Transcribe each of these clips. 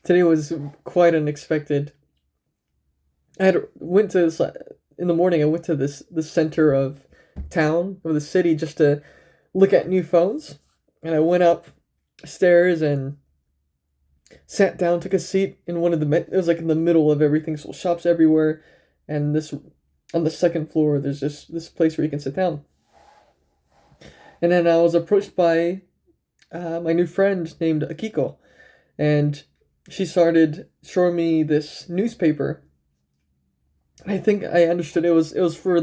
Today was quite unexpected. I had went to this in the morning. I went to the center of town of the city just to look at new phones, and I went upstairs and sat down, took a seat in one of the. It was like in the middle of everything, so shops everywhere, and this on the second floor. There's just this place where you can sit down. And then I was approached by my new friend named Akiko, and she started showing me this newspaper. I think I understood it was for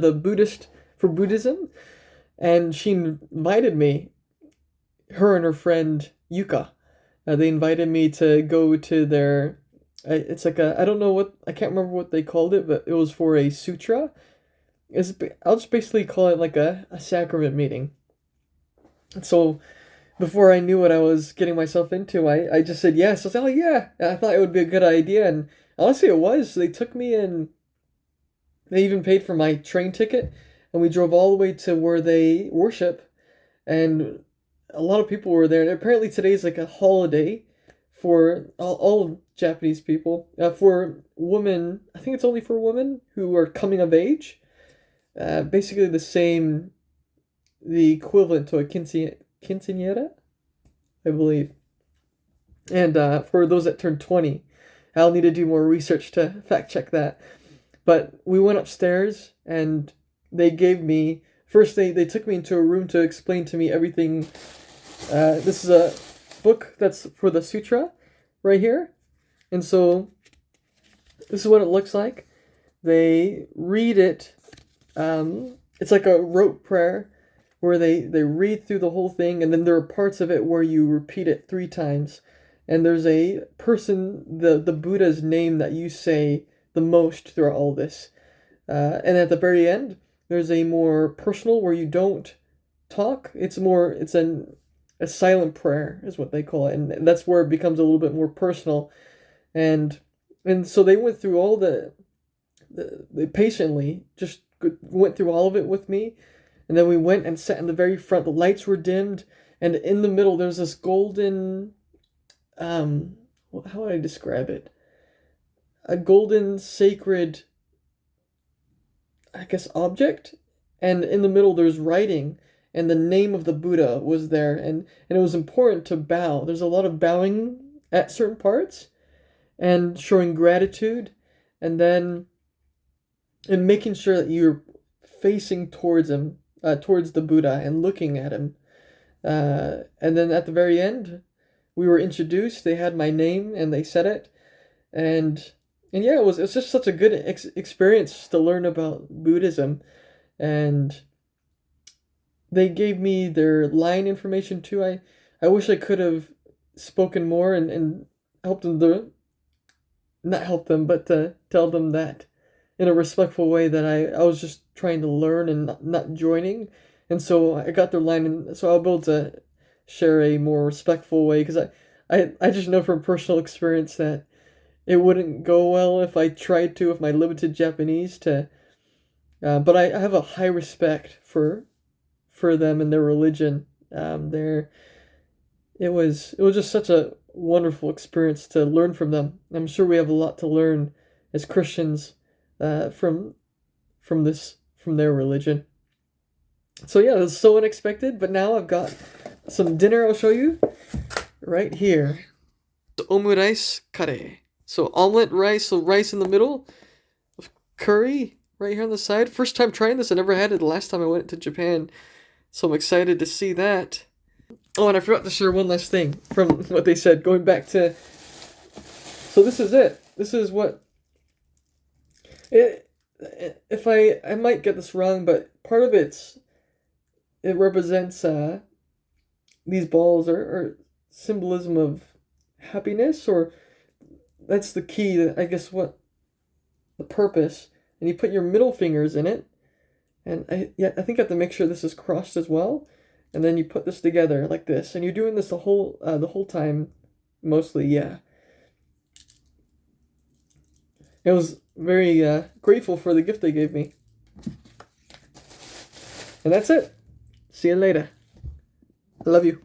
Buddhism, and she invited me, her and her friend Yuka. They invited me to go to their. It's like a, I don't know what, I can't remember what they called it, but it was for a sutra. I'll just basically call it like a sacrament meeting. So before I knew what I was getting myself into, I just said yes. I was like, oh yeah, I thought it would be a good idea, and honestly, it was. They took me in. They even paid for my train ticket, and we drove all the way to where they worship, and a lot of people were there. And apparently today's like a holiday for all Japanese people. For women, I think it's only for women who are coming of age. Basically the equivalent to a quinceañera, I believe. And for those that turn 20, I'll need to do more research to fact check that. But we went upstairs, and they gave me, first they took me into a room to explain to me everything. This is a book that's for the sutra right here. And so this is what it looks like. They read it. It's like a rote prayer where they read through the whole thing, and then there are parts of it where you repeat it 3 times. And there's a person, the Buddha's name that you say the most throughout all this. And at the very end, there's a more personal where you don't talk. It's a silent prayer is what they call it. And that's where it becomes a little bit more personal. And so they went through all they patiently just went through all of it with me. And then we went and sat in the very front. The lights were dimmed. And in the middle, there's this golden, how would I describe it? A golden sacred, I guess, object. And in the middle, there's writing. And the name of the Buddha was there. And it was important to bow. There's a lot of bowing at certain parts. And showing gratitude. And then and making sure that you're facing towards him. Towards the Buddha and looking at him. And then at the very end, we were introduced. They had my name and they said it. And yeah, it was just such a good experience to learn about Buddhism. And they gave me their line information too. I wish I could have spoken more and helped them not help them, but to tell them that in a respectful way that I was just trying to learn and not joining. And so I got their line, and so I'll be able to share a more respectful way, because I just know from personal experience that it wouldn't go well if I tried to with my limited Japanese to, but I have a high respect for them and their religion. It was just such a wonderful experience to learn from them. I'm sure we have a lot to learn as Christians from their religion. So yeah, that's so unexpected, but now I've got some dinner I'll show you right here. The omurice kare. So omelet rice, so rice in the middle, with curry right here on the side. First time trying this. I never had it the last time I went to Japan, so I'm excited to see that. Oh, and I forgot to share one last thing from what they said, going back to... So this is it. This is what... If I might get this wrong, but part of it represents these balls are symbolism of happiness, or that's the key, that I guess what the purpose. And you put your middle fingers in it, and I think I have to make sure this is crossed as well, and then you put this together like this, and you're doing this the whole time, mostly. Yeah, I was very grateful for the gift they gave me. And that's it. See you later. I love you.